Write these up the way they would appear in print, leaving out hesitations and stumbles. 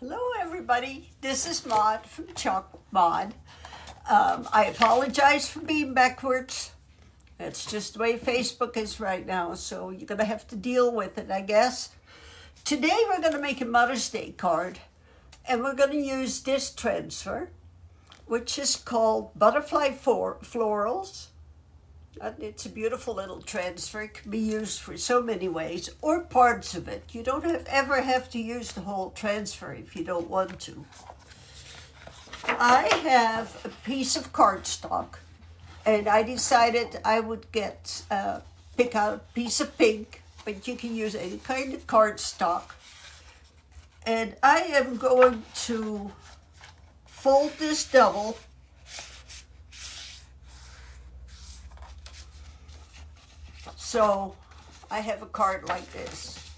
Hello, everybody. This is Maud from Chuck Maud. I apologize for being backwards. That's just the way Facebook is right now, so you're going to have to deal with it, I guess. Today, we're going to make a Mother's Day card, and we're going to use this transfer, which is called Butterfly Florals. It's a beautiful little transfer. It can be used for so many ways, or parts of it. You don't ever have to use the whole transfer if you don't want to. I have a piece of cardstock, and I decided I would pick out a piece of pink, but you can use any kind of cardstock. And I am going to fold this double. So I have a card like this.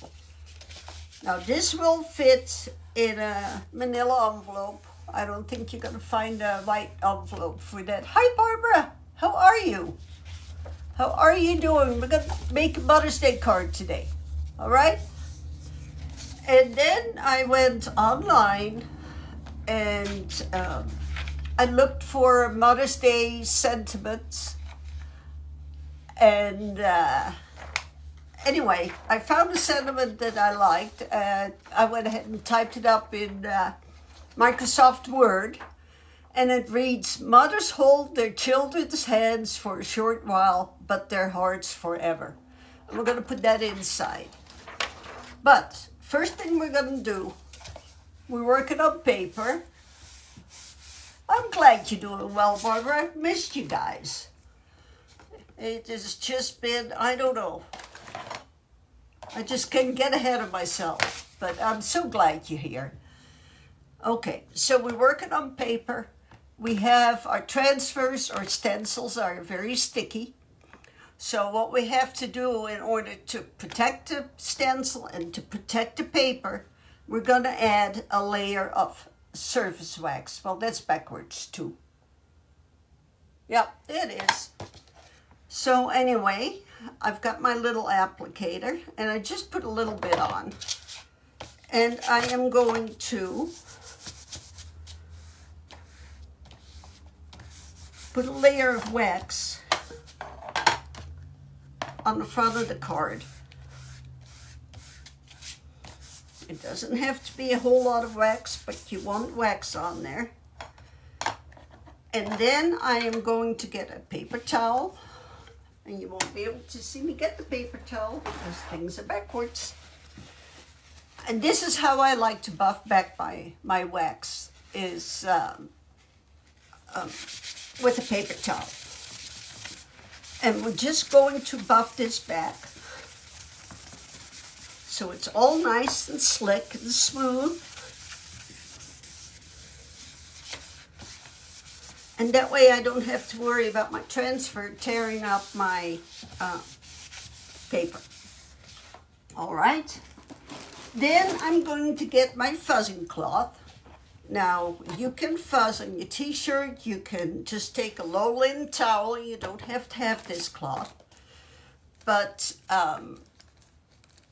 Now this will fit in a manila envelope. I don't think you're going to find a white envelope for that. Hi Barbara, how are you? How are you doing? We're going to make a Mother's Day card today. All right? And then I went online and I looked for Mother's Day sentiments. And anyway, I found a sentiment that I liked. I went ahead and typed it up in Microsoft Word. And it reads, mothers hold their children's hands for a short while, but their hearts forever. And we're going to put that inside. But first thing we're going to do, we're working on paper. I'm glad you're doing well, Barbara. I've missed you guys. It has just been, I don't know. I just can't get ahead of myself, but I'm so glad you're here. Okay, so we're working on paper. We have our transfers or stencils are very sticky. So what we have to do in order to protect the stencil and to protect the paper, we're going to add a layer of surface wax. Well, that's backwards too. Yep, it is. So anyway, I've got my little applicator and I just put a little bit on. And I am going to put a layer of wax on the front of the card. It doesn't have to be a whole lot of wax, but you want wax on there. And then I am going to get a paper towel. And you won't be able to see me get the paper towel because things are backwards. And this is how I like to buff back my wax, is with a paper towel. And we're just going to buff this back so it's all nice and slick and smooth. And that way I don't have to worry about my transfer tearing up my paper. All right. Then I'm going to get my fuzzing cloth. Now, you can fuzz on your t-shirt. You can just take a low linen towel. You don't have to have this cloth. But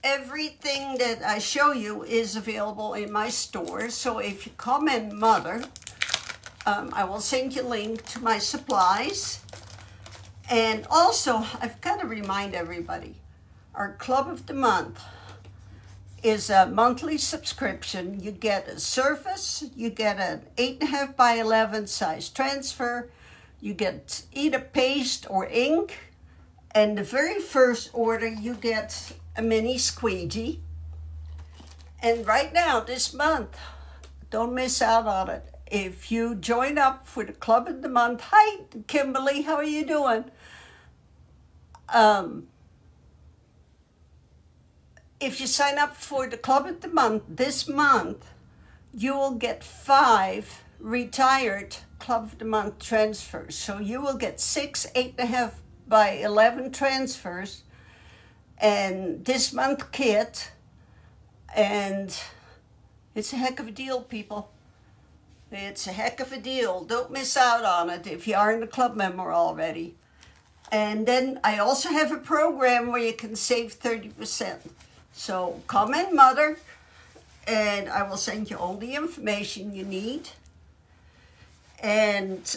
everything that I show you is available in my store. So if you comment Mother, I will send you a link to my supplies. And also, I've got to remind everybody, our Club of the Month is a monthly subscription. You get a surface, you get an 8.5 by 11 size transfer, you get either paste or ink, and the very first order you get a mini squeegee. And right now, this month, don't miss out on it. If you join up for the Club of the Month, hi Kimberly, how are you doing? If you sign up for the Club of the Month this month, you will get 5 retired Club of the Month transfers. So you will get 6 8.5 by 11 transfers and this month kit, and it's a heck of a deal, people. It's a heck of a deal. Don't miss out on it if you aren't a club member already. And then I also have a program where you can save 30%. So comment Mother, and I will send you all the information you need. And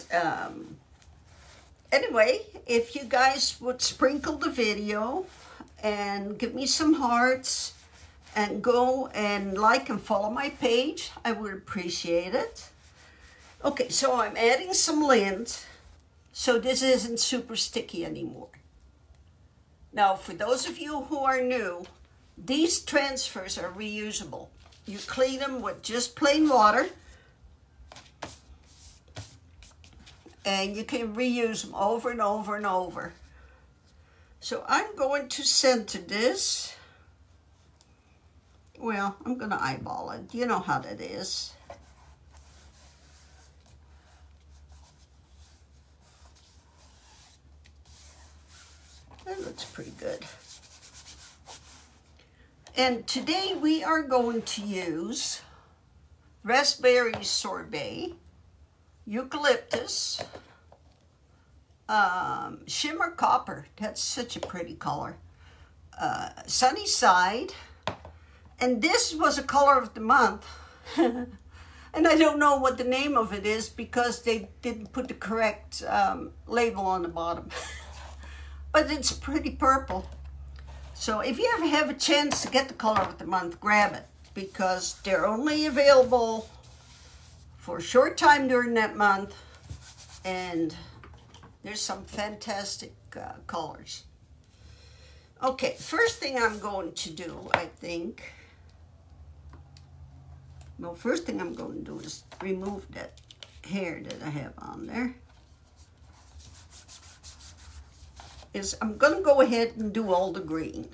anyway, if you guys would sprinkle the video and give me some hearts and go and like and follow my page, I would appreciate it. Okay, so I'm adding some lint so this isn't super sticky anymore. Now, for those of you who are new, these transfers are reusable. You clean them with just plain water, and you can reuse them over and over and over. So I'm going to center this. Well, I'm going to eyeball it. You know how that is. That looks pretty good. And today we are going to use raspberry sorbet, eucalyptus, shimmer copper. That's such a pretty color. Sunny side. And this was a color of the month. And I don't know what the name of it is because they didn't put the correct label on the bottom. But it's pretty purple. So if you ever have a chance to get the color of the month, grab it, because they're only available for a short time during that month, and there's some fantastic colors. Okay, first thing I'm going to do, I think, well, first thing I'm going to do is remove that hair that I have on there. Is I'm going to go ahead and do all the green.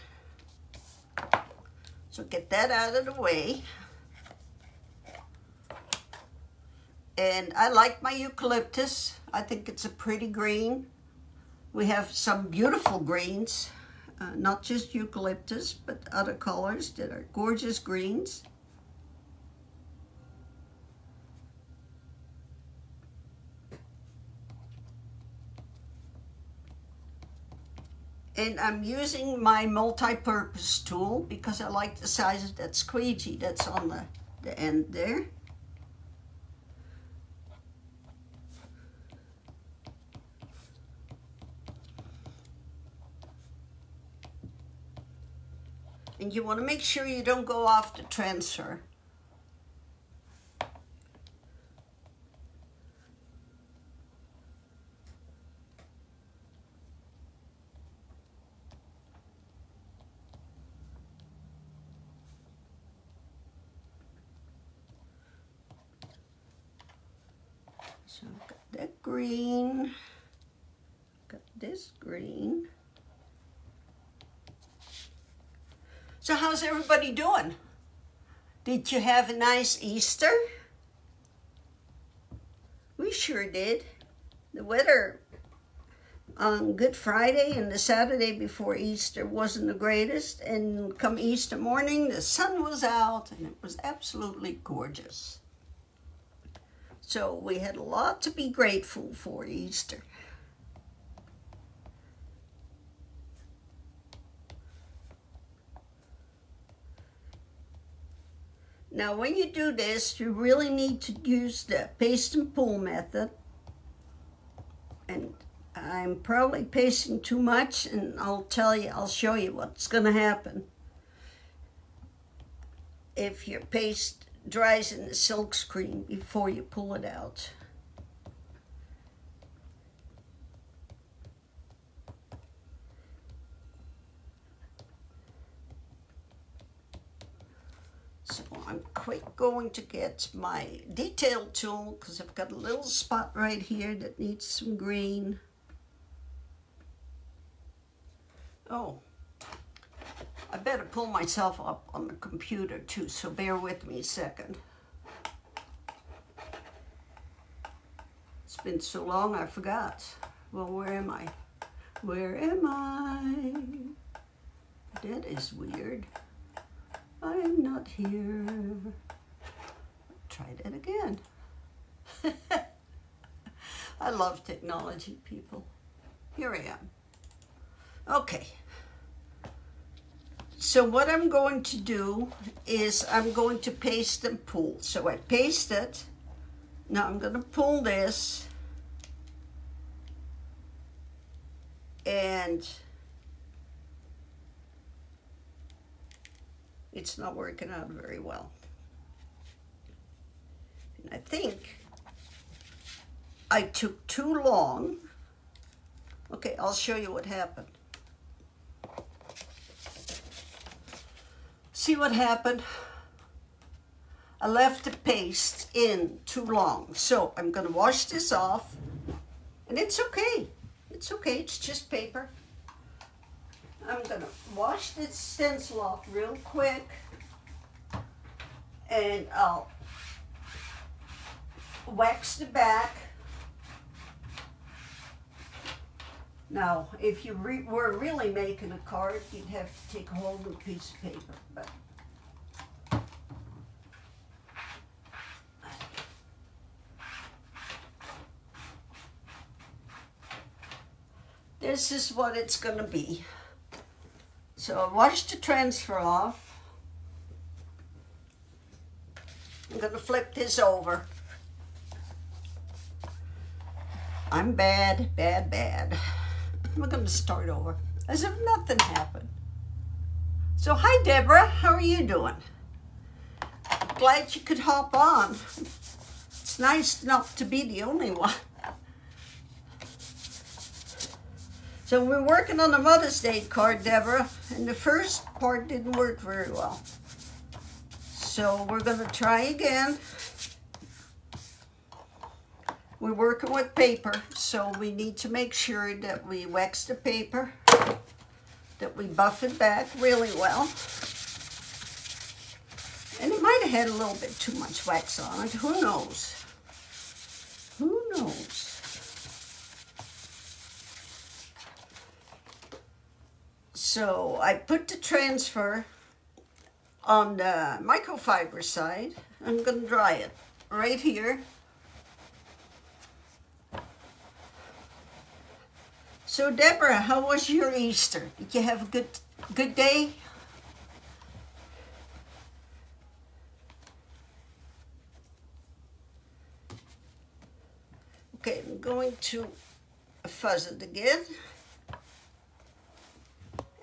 So get that out of the way. And I like my eucalyptus. I think it's a pretty green. We have some beautiful greens, not just eucalyptus, but other colors that are gorgeous greens. And I'm using my multi-purpose tool because I like the size of that squeegee that's on the end there. And you want to make sure you don't go off the transfer. So I've got that green, got this green. So how's everybody doing? Did you have a nice Easter? We sure did. The weather on Good Friday and the Saturday before Easter wasn't the greatest, and come Easter morning, the sun was out and it was absolutely gorgeous. So we had a lot to be grateful for Easter. Now when you do this, you really need to use the paste and pull method. And I'm probably pasting too much, and I'll show you what's gonna happen if your paste dries in the silk screen before you pull it out. So I'm quick going to get my detail tool because I've got a little spot right here that needs some green. Oh, I better pull myself up on the computer too, so bear with me a second. It's been so long I forgot. Well, where am I? Where am I? That is weird. I am not here. Try that again. I love technology, people. Here I am. Okay. So what I'm going to do is I'm going to paste and pull. So I paste it. Now I'm going to pull this. And it's not working out very well. And I think I took too long. Okay, I'll show you what happened. See what happened? I left the paste in too long. So I'm gonna wash this off, and it's okay. It's okay, it's just paper. I'm gonna wash this stencil off real quick, and I'll wax the back. Now, if you were really making a card, you'd have to take a whole new piece of paper. But this is what it's going to be. So I washed the transfer off. I'm going to flip this over. I'm bad, bad, bad. We're going to start over as if nothing happened. So hi Deborah, how are you doing? Glad you could hop on. It's nice not to be the only one. So we're working on a Mother's Day card, Deborah, and the first part didn't work very well. So we're going to try again. We're working with paper, so we need to make sure that we wax the paper, that we buff it back really well. And it might have had a little bit too much wax on it. Who knows? Who knows? So I put the transfer on the microfiber side. I'm going to dry it right here. So Deborah, how was your Easter? Did you have a good day? Okay, I'm going to fuzz it again.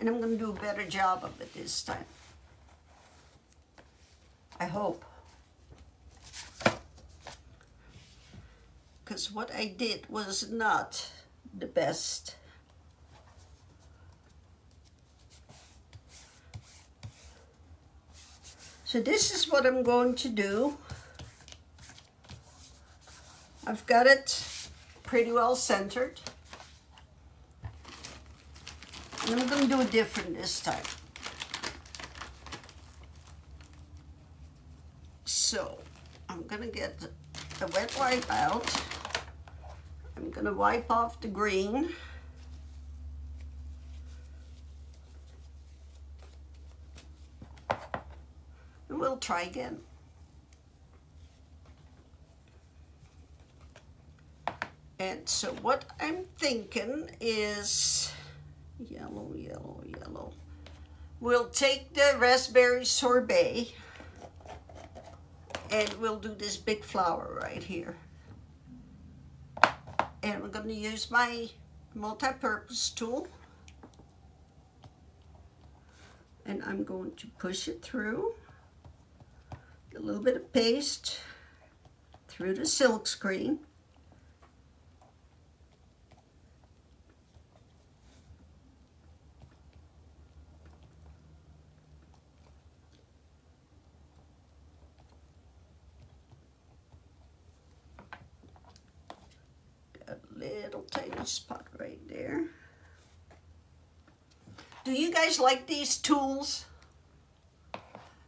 And I'm going to do a better job of it this time. I hope. Because what I did was not the best. So this is what I'm going to do. I've got it pretty well centered. And I'm going to do it different this time. So I'm going to get the wet wipe out. I'm going to wipe off the green. And we'll try again. And so what I'm thinking is yellow, yellow, yellow. We'll take the raspberry sorbet and we'll do this big flower right here. And we're going to use my multi-purpose tool. And I'm going to push it through. A little bit of paste through the silk screen. Got a little tiny spot right there. Do you guys like these tools?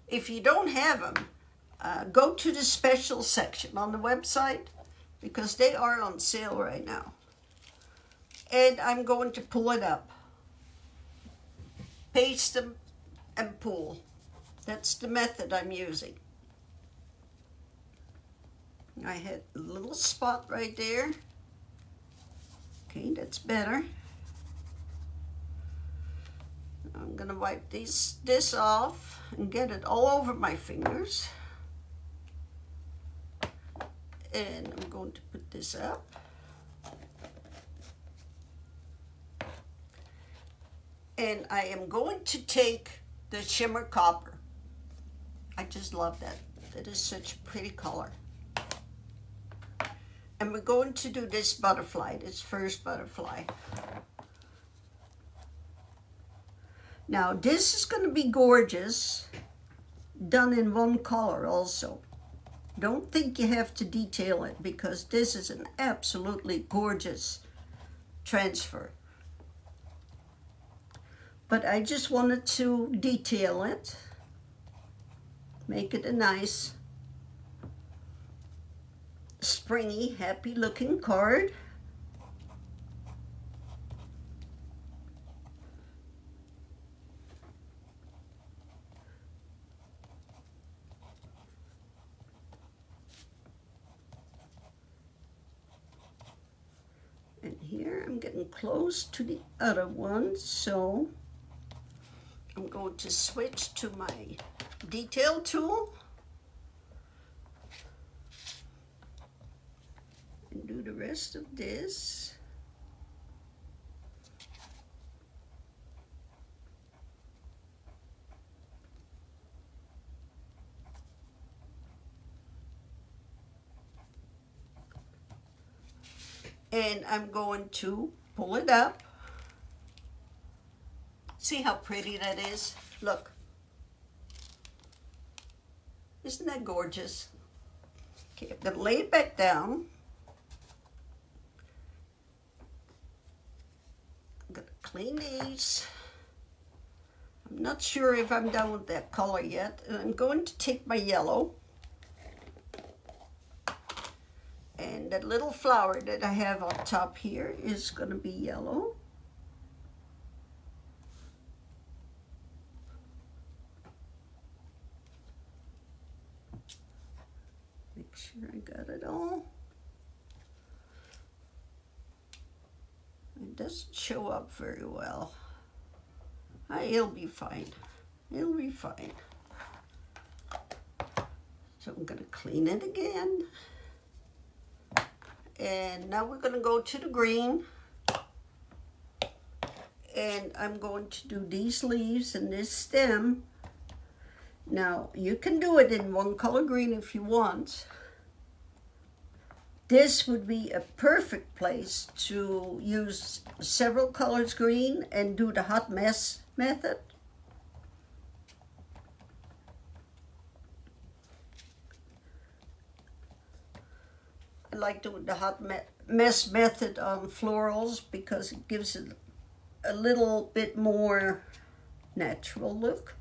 If you don't have them, go to the special section on the website because they are on sale right now. And I'm going to pull it up. Paste them and pull. That's the method I'm using. I had a little spot right there. Okay, that's better. I'm gonna wipe this off and get it all over my fingers. And I'm going to put this up. And I am going to take the Shimmer Copper. I just love that. That is such a pretty color. And we're going to do this butterfly, this first butterfly. Now this is going to be gorgeous, done in one color also. Don't think you have to detail it, because this is an absolutely gorgeous transfer. But I just wanted to detail it, make it a nice, springy, happy looking card. And here I'm getting close to the other one, so I'm going to switch to my detail tool and do the rest of this. And I'm going to pull it up. See how pretty that is? Look. Isn't that gorgeous? Okay, I'm going to lay it back down. I'm going to clean these. I'm not sure if I'm done with that color yet. And I'm going to take my yellow. And that little flower that I have on top here is going to be yellow. Make sure I got it all. It doesn't show up very well. It'll be fine. It'll be fine. So I'm going to clean it again. And now we're going to go to the green. And I'm going to do these leaves and this stem. Now, you can do it in one color green if you want. This would be a perfect place to use several colors green and do the hot mess method. I like doing the hot mess method on florals because it gives it a little bit more natural look.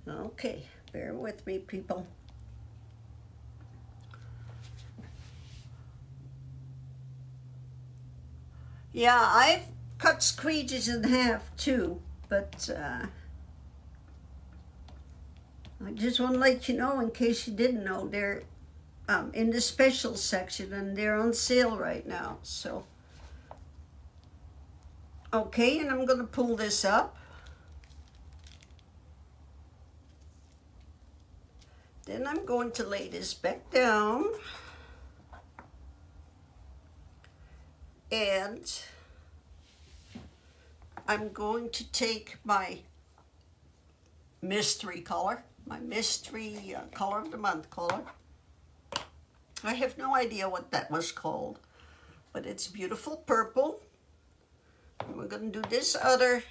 Okay, bear with me, people. Yeah, I've cut squeegees in half too, but I just want to let you know, in case you didn't know, they're in the special section and they're on sale right now. So, okay, and I'm going to pull this up. Then I'm going to lay this back down. And I'm going to take my mystery color, my mystery color of the month color. I have no idea what that was called, but it's beautiful purple. And we're going to do this other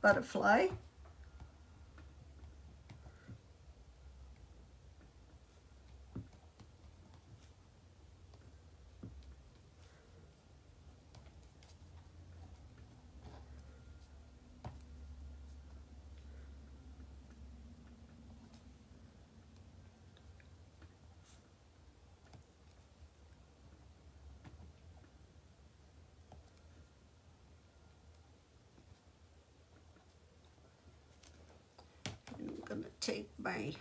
butterfly. And I'm going to take my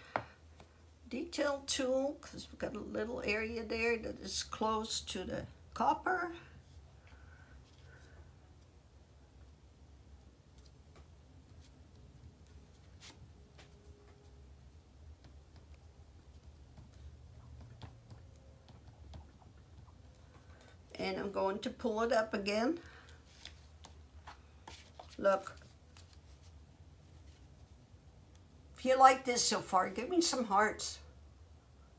detail tool because we've got a little area there that is close to the copper. And I'm going to pull it up again. Look. If you like this so far, give me some hearts.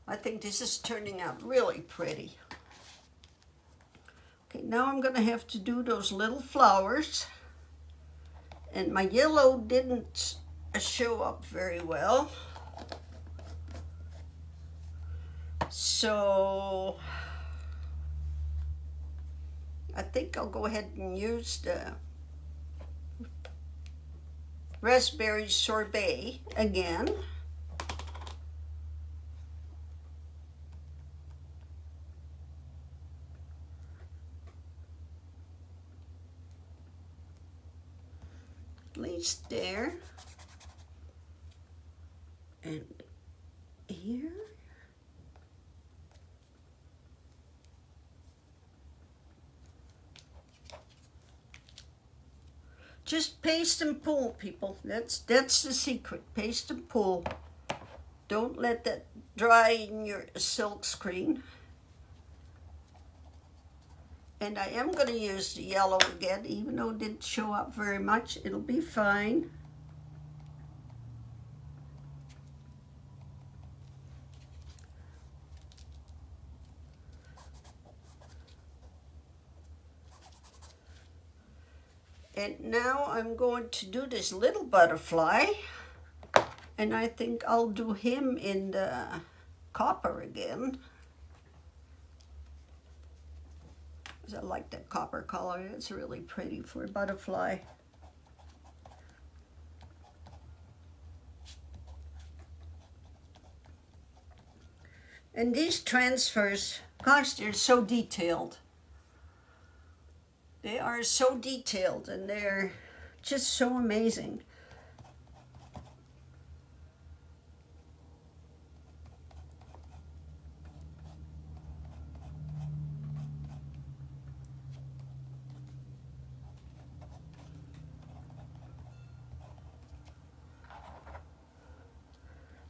I think this is turning out really pretty. Okay, now I'm going to have to do those little flowers. And my yellow didn't show up very well. So I think I'll go ahead and use the raspberry sorbet again. At least there. And here. Just paste and pull, people. That's the secret. Paste and pull. Don't let that dry in your silk screen. And I am going to use the yellow again, even though it didn't show up very much. It'll be fine. And now I'm going to do this little butterfly. And I think I'll do him in the copper again. I like that copper color. It's really pretty for a butterfly. And these transfers, gosh, they're so detailed. They are so detailed and they're just so amazing.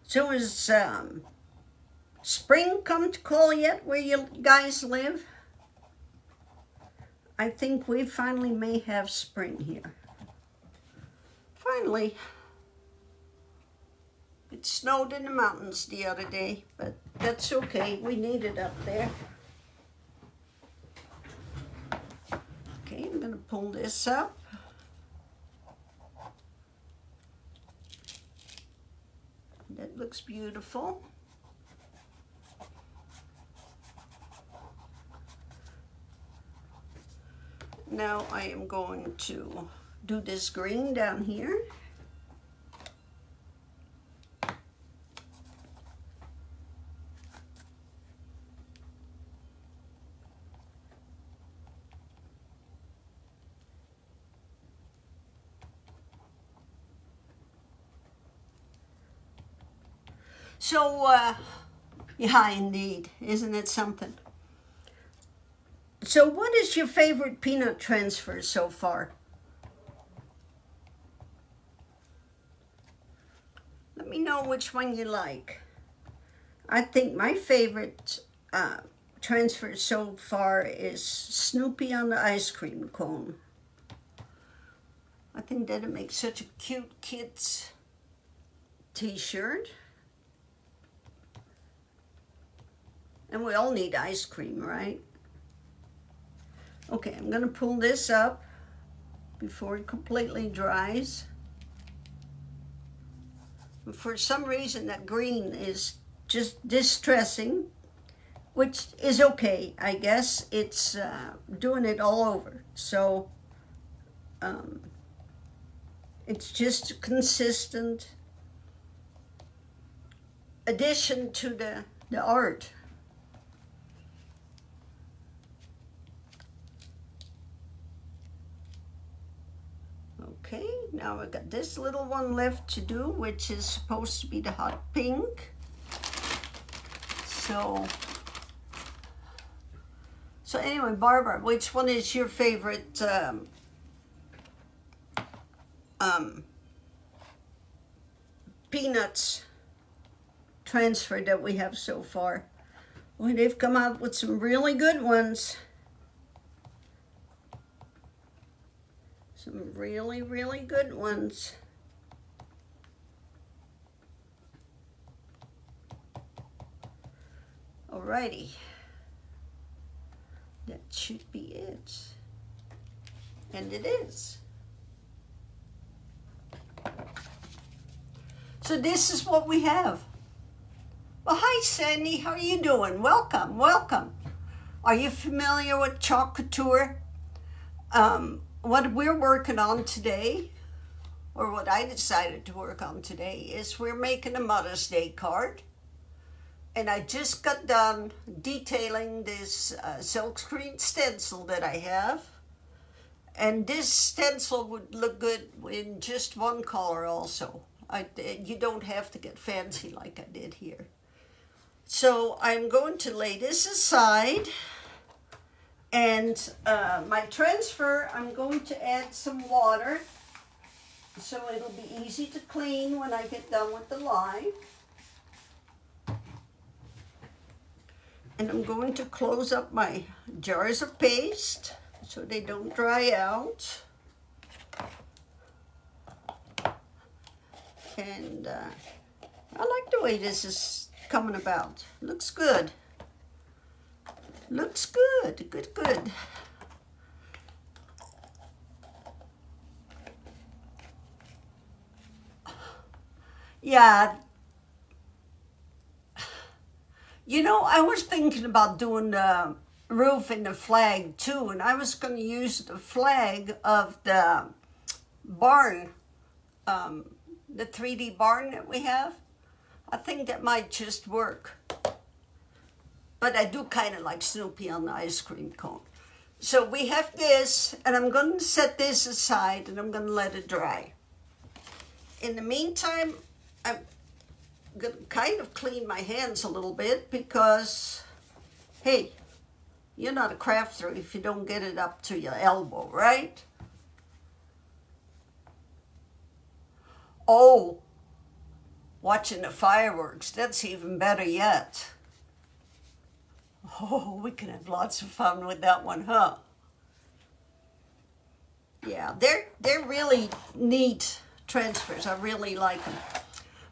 So is spring come to call yet where you guys live? I think we finally may have spring here. Finally. It snowed in the mountains the other day, but that's okay. We need it up there. Okay, I'm going to pull this up. That looks beautiful. Now I am going to do this green down here. So, yeah, indeed. Isn't it something? So what is your favorite peanut transfer so far? Let me know which one you like. I think my favorite transfer so far is Snoopy on the ice cream cone. I think that'd make such a cute kid's t-shirt. And we all need ice cream, right? Okay, I'm gonna pull this up before it completely dries. For some reason that green is just distressing, which is okay, I guess. It's doing it all over. So it's just a consistent addition to the art. Okay, now I've got this little one left to do, which is supposed to be the hot pink. So anyway, Barbara, which one is your favorite Peanuts transfer that we have so far? Well, they've come out with some really good ones. Some really, really good ones. Alrighty. That should be it. And it is. So this is what we have. Well, hi Sandy, how are you doing? Welcome, welcome. Are you familiar with Chalk Couture? What we're working on today, or what I decided to work on today, is we're making a Mother's Day card. And I just got done detailing this silkscreen stencil that I have. And this stencil would look good in just one color also. You don't have to get fancy like I did here. So I'm going to lay this aside. And my transfer, I'm going to add some water so it'll be easy to clean when I get done with the line. And I'm going to close up my jars of paste so they don't dry out. And I like the way this is coming about. Looks good. Looks good. Good, good. Yeah. You know, I was thinking about doing the roof and the flag too, and I was going to use the flag of the barn, the 3D barn that we have. I think that might just work. But I do kind of like Snoopy on the ice cream cone. So we have this, and I'm going to set this aside, and I'm going to let it dry. In the meantime, I'm going to kind of clean my hands a little bit because, hey, you're not a crafter if you don't get it up to your elbow, right? Oh, watching the fireworks, that's even better yet. Oh, we can have lots of fun with that one, huh? Yeah, they're really neat transfers. I really like them.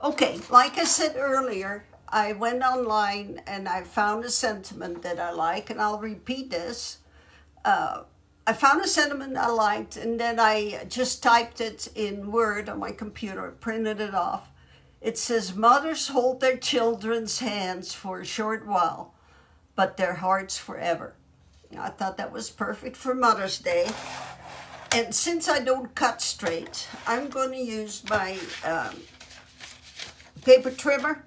Okay, like I said earlier, I went online and I found a sentiment that I like, and I'll repeat this. I found a sentiment I liked, and then I just typed it in Word on my computer, printed it off. It says, mothers hold their children's hands for a short while, but their hearts forever. I thought that was perfect for Mother's Day. And since I don't cut straight, I'm going to use my paper trimmer.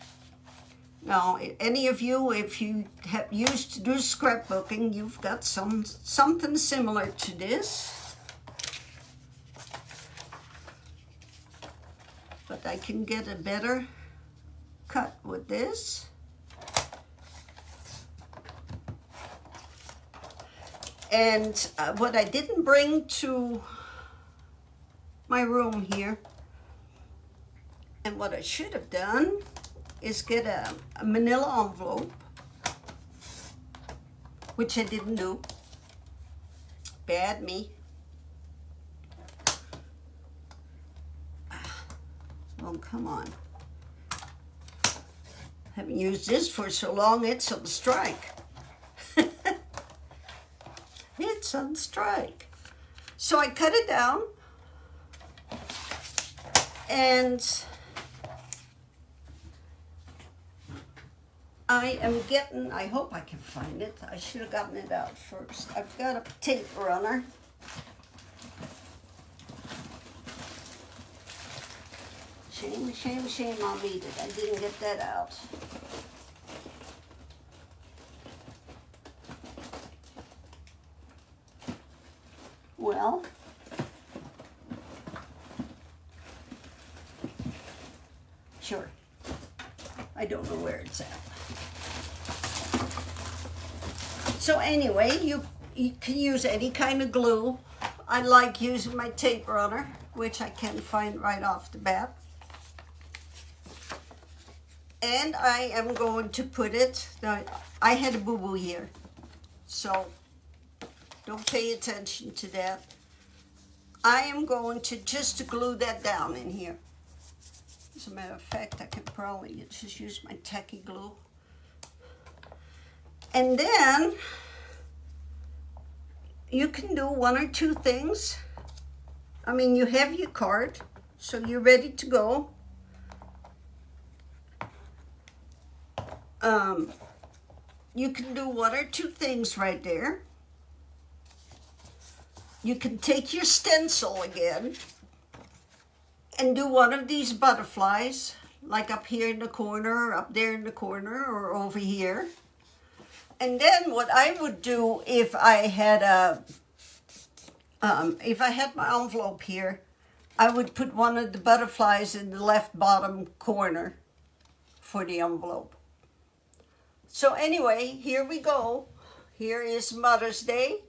Now, any of you, if you have used to do scrapbooking, you've got something similar to this. But I can get a better cut with this. And what I didn't bring to my room here, and what I should have done, is get a manila envelope, which I didn't do. Bad me. Oh, come on. Haven't used this for so long, it's on strike. It's on strike. So I cut it down, and I am getting, I hope I can find it. I should have gotten it out first. I've got a tape runner. Shame, shame, shame, I'll read it. I didn't get that out. Well, sure. I don't know where it's at. So anyway, you can use any kind of glue. I like using my tape runner, which I can find right off the bat. And I am going to put it, now, I had a boo-boo here, so don't pay attention to that. I am going to just glue that down in here. As a matter of fact, I could probably just use my tacky glue. And then you can do one or two things. I mean, you have your card, so you're ready to go. You can do one or two things right there. You can take your stencil again and do one of these butterflies, like up here in the corner, up there in the corner, or over here. And then what I would do if I had my envelope here, I would put one of the butterflies in the left bottom corner for the envelope. So anyway, here we go. Here is Mother's Day.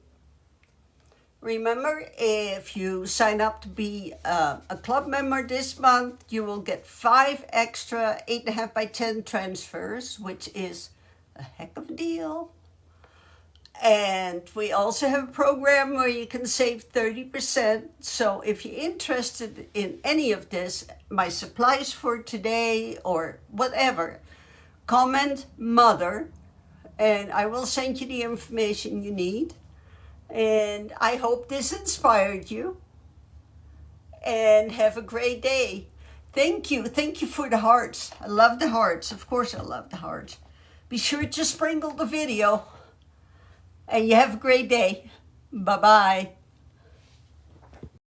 Remember, if you sign up to be a club member this month, you will get 5 extra 8.5 by 10 transfers, which is a heck of a deal. And we also have a program where you can save 30%. So if you're interested in any of this, my supplies for today or whatever, comment mother and I will send you the information you need. And I hope this inspired you. And have a great day. Thank you. Thank you for the hearts. I love the hearts. Of course I love the hearts. Be sure to sprinkle the video. And you have a great day. Bye-bye.